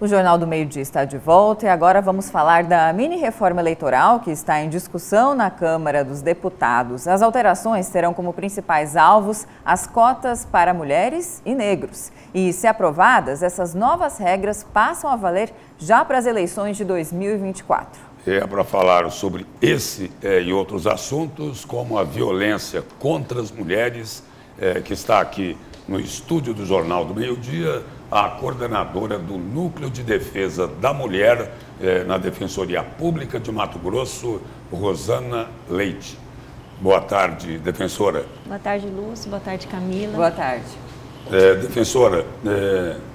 O Jornal do Meio-Dia está de volta e agora vamos falar da mini-reforma eleitoral que está em discussão na Câmara dos Deputados. As alterações terão como principais alvos as cotas para mulheres e negros. E, se aprovadas, essas novas regras passam a valer já para as eleições de 2024. É para falar sobre esse e outros assuntos, como a violência contra as mulheres, que está aqui no estúdio do Jornal do Meio-Dia, a coordenadora do Núcleo de Defesa da Mulher na Defensoria Pública de Mato Grosso, Rosana Leite. Boa tarde, defensora. Boa tarde, Lúcio. Boa tarde, Camila. Boa tarde. Defensora,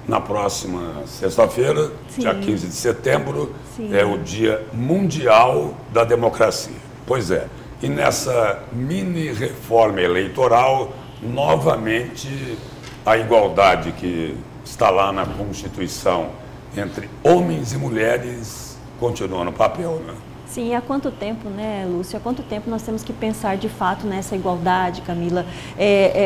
na próxima sexta-feira, dia 15 de setembro, é o Dia Mundial da Democracia. Pois é, e nessa mini-reforma eleitoral, novamente, a igualdade que está lá na Constituição entre homens e mulheres continua no papel, né? Sim, há quanto tempo, né, Lúcio? Há quanto tempo nós temos que pensar de fato nessa igualdade, Camila?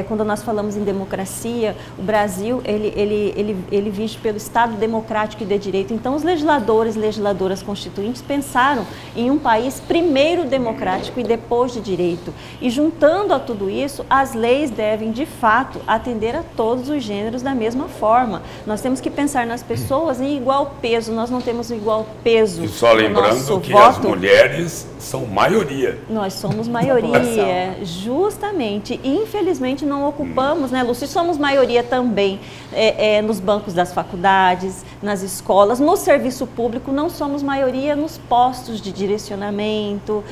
Quando nós falamos em democracia, o Brasil, ele vive pelo Estado democrático e de direito. Então, os legisladores e legisladoras constituintes pensaram em um país primeiro democrático e depois de direito. E juntando a tudo isso, as leis devem, de fato, atender a todos os gêneros da mesma forma. Nós temos que pensar nas pessoas em igual peso. Nós não temos igual peso. E só lembrando que as mulheres são maioria. Nós somos maioria, justamente. E infelizmente não ocupamos, né, Lúcio? Somos maioria também nos bancos das faculdades, nas escolas, no serviço público. Não somos maioria nos postos de direcionamento,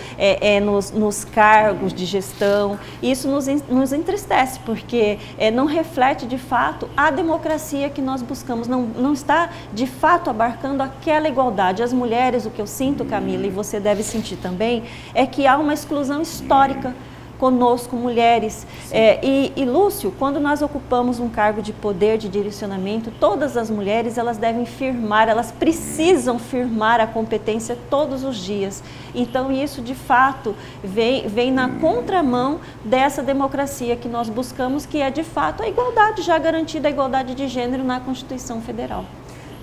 nos cargos de gestão. Isso nos entristece, porque não reflete de fato a democracia que nós buscamos. Não está de fato abarcando aquela igualdade. As mulheres, o que eu sinto, Camila, e você deve sentir também, é que há uma exclusão histórica conosco, mulheres. E, Lúcio, quando nós ocupamos um cargo de poder, de direcionamento, todas as mulheres, elas devem firmar, elas precisam firmar a competência todos os dias. Então, isso, de fato, vem na contramão dessa democracia que nós buscamos, que é, de fato, a igualdade já garantida, a igualdade de gênero na Constituição Federal.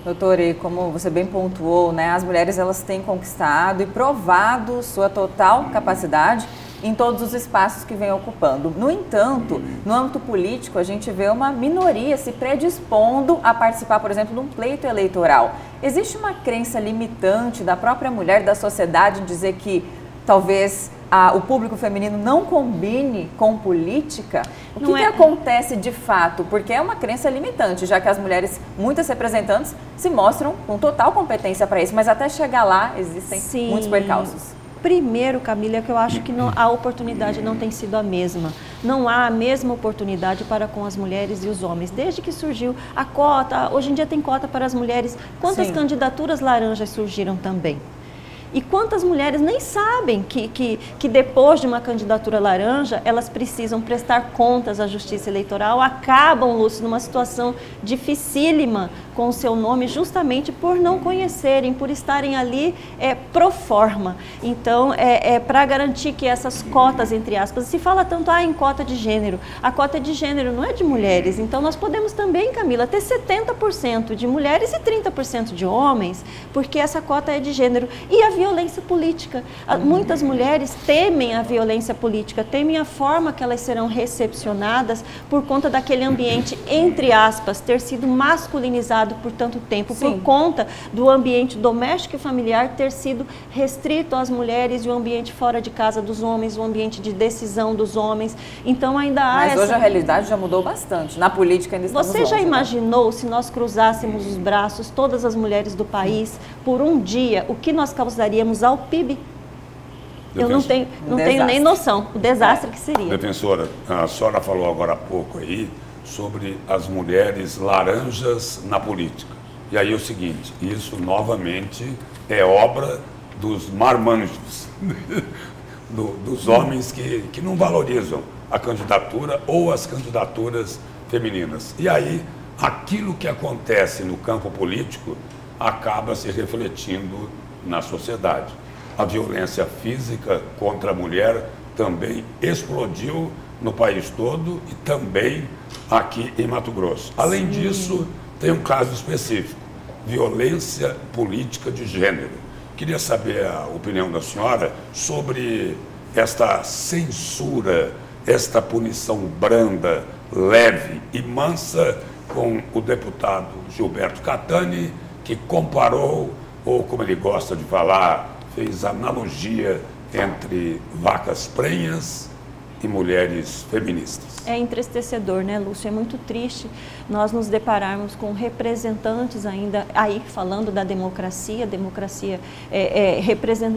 Doutora, e como você bem pontuou, né, as mulheres elas têm conquistado e provado sua total capacidade em todos os espaços que vem ocupando. No entanto, no âmbito político, a gente vê uma minoria se predispondo a participar, por exemplo, de um pleito eleitoral. Existe uma crença limitante da própria mulher, da sociedade, em dizer que talvez o público feminino não combine com política? O que acontece de fato? Porque é uma crença limitante, já que as mulheres, muitas representantes, se mostram com total competência para isso, mas até chegar lá existem muitos percalços. Primeiro, Camila, é que eu acho que a oportunidade não tem sido a mesma. Não há a mesma oportunidade para com as mulheres e os homens. Desde que surgiu a cota, hoje em dia tem cota para as mulheres. Quantas candidaturas laranjas surgiram também? E quantas mulheres nem sabem que depois de uma candidatura laranja, elas precisam prestar contas à Justiça Eleitoral, acabam, Lúcio, numa situação dificílima com o seu nome, justamente por não conhecerem, por estarem ali pro forma. Então, para garantir que essas cotas, entre aspas, se fala tanto em cota de gênero, a cota de gênero não é de mulheres, então nós podemos também, Camila, ter 70% de mulheres e 30% de homens, porque essa cota é de gênero. E a violência política. Muitas mulheres temem a violência política, temem a forma que elas serão recepcionadas por conta daquele ambiente, entre aspas, ter sido masculinizado por tanto tempo, por conta do ambiente doméstico e familiar ter sido restrito às mulheres e o ambiente fora de casa dos homens, o ambiente de decisão dos homens. Então ainda há Mas hoje a realidade já mudou bastante. Na política ainda estamos Você já longe, imaginou, se nós cruzássemos os braços, todas as mulheres do país, por um dia, o que nós causaríamos ao PIB? Eu não tenho nem noção o desastre que seria. Defensora, a senhora falou agora há pouco aí sobre as mulheres laranjas na política. E aí é o seguinte, isso novamente é obra dos marmanjos, dos homens que não valorizam a candidatura ou as candidaturas femininas. E aí, aquilo que acontece no campo político acaba se refletindo na sociedade. A violência física contra a mulher também explodiu no país todo e também aqui em Mato Grosso. Além disso, tem um caso específico. violência política de gênero. Queria saber a opinião da senhora sobre esta censura, esta punição branda, leve e mansa com o deputado Gilberto Catani, que comparou, ou como ele gosta de falar, fez analogia entre vacas prenhas e mulheres feministas. É entristecedor, né, Lúcio? É muito triste nós nos depararmos com representantes ainda, aí falando da democracia,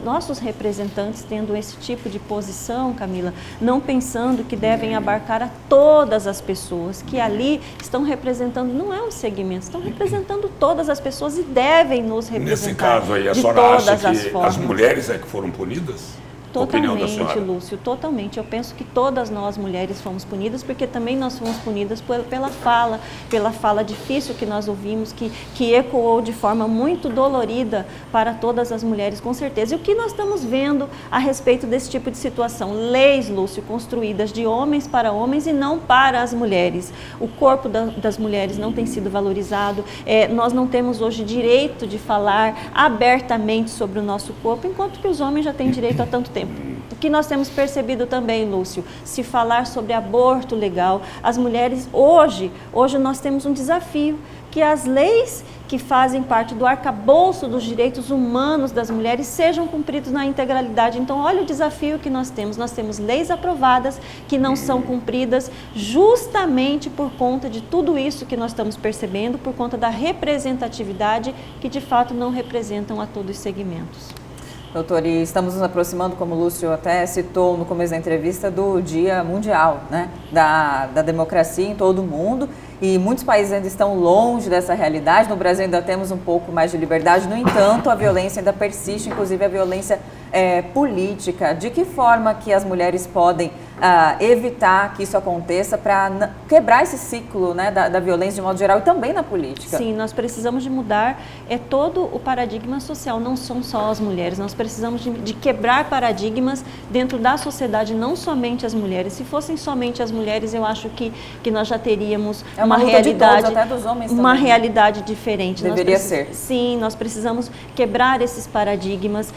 nossos representantes tendo esse tipo de posição, Camila, não pensando que devem abarcar a todas as pessoas, que ali estão representando, não é um segmento, estão representando todas as pessoas e devem nos representar. Nesse caso aí, a senhora acha que as mulheres é que foram punidas? Totalmente, Lúcio, totalmente. Eu penso que todas nós mulheres fomos punidas, porque também nós fomos punidas pela fala difícil que nós ouvimos, que ecoou de forma muito dolorida para todas as mulheres, com certeza. E o que nós estamos vendo a respeito desse tipo de situação? Leis, Lúcio, construídas de homens para homens e não para as mulheres. O corpo das mulheres não tem sido valorizado, nós não temos hoje direito de falar abertamente sobre o nosso corpo, enquanto que os homens já têm direito há tanto tempo. O que nós temos percebido também, Lúcio, se falar sobre aborto legal, as mulheres, hoje nós temos um desafio, que as leis que fazem parte do arcabouço dos direitos humanos das mulheres sejam cumpridos na integralidade. Então, olha o desafio que nós temos. Nós temos leis aprovadas que não são cumpridas justamente por conta de tudo isso que nós estamos percebendo, por conta da representatividade que de fato não representam a todos os segmentos. Doutor, e estamos nos aproximando, como o Lúcio até citou no começo da entrevista, do Dia Mundial, né, da democracia em todo o mundo. E muitos países ainda estão longe dessa realidade. No Brasil ainda temos um pouco mais de liberdade. No entanto, a violência ainda persiste, inclusive a violência política. De que forma que as mulheres podem evitar que isso aconteça para quebrar esse ciclo, né, da violência de modo geral e também na política? Sim, nós precisamos de mudar todo o paradigma social, não são só as mulheres. Nós precisamos de quebrar paradigmas dentro da sociedade, não somente as mulheres. Se fossem somente as mulheres, eu acho que nós já teríamos uma realidade, de todos, até dos homens uma também, realidade diferente. Deveria ser. Sim, nós precisamos quebrar esses paradigmas,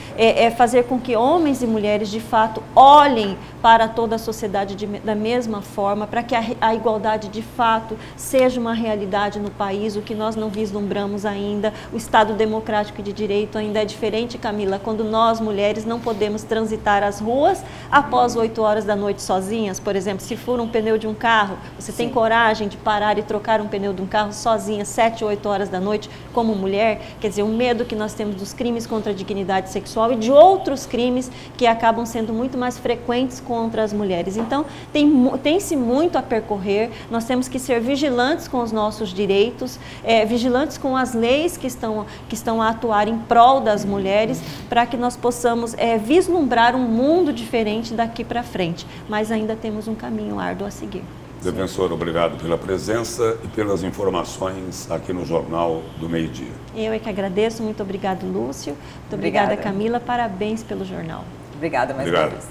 fazer com que homens e mulheres de fato olhem para toda a sociedade da mesma forma, para que a igualdade de fato seja uma realidade no país, o que nós não vislumbramos ainda. O Estado democrático e de direito ainda é diferente, Camila, quando nós mulheres não podemos transitar as ruas após 8 horas da noite sozinhas. Por exemplo, se fura um pneu de um carro, você tem coragem de parar e trocar um pneu de um carro sozinha 7, 8 horas da noite como mulher? Quer dizer, o medo que nós temos dos crimes contra a dignidade sexual e de outros crimes que acabam sendo muito mais frequentes contra as mulheres. Então, tem-se muito a percorrer, nós temos que ser vigilantes com os nossos direitos, vigilantes com as leis que estão a atuar em prol das mulheres, para que nós possamos vislumbrar um mundo diferente daqui para frente. Mas ainda temos um caminho árduo a seguir. Defensor, obrigado pela presença e pelas informações aqui no Jornal do Meio-Dia. Eu é que agradeço, muito obrigado, Lúcio. Muito obrigada, Camila, parabéns pelo jornal. Obrigada mais uma vez.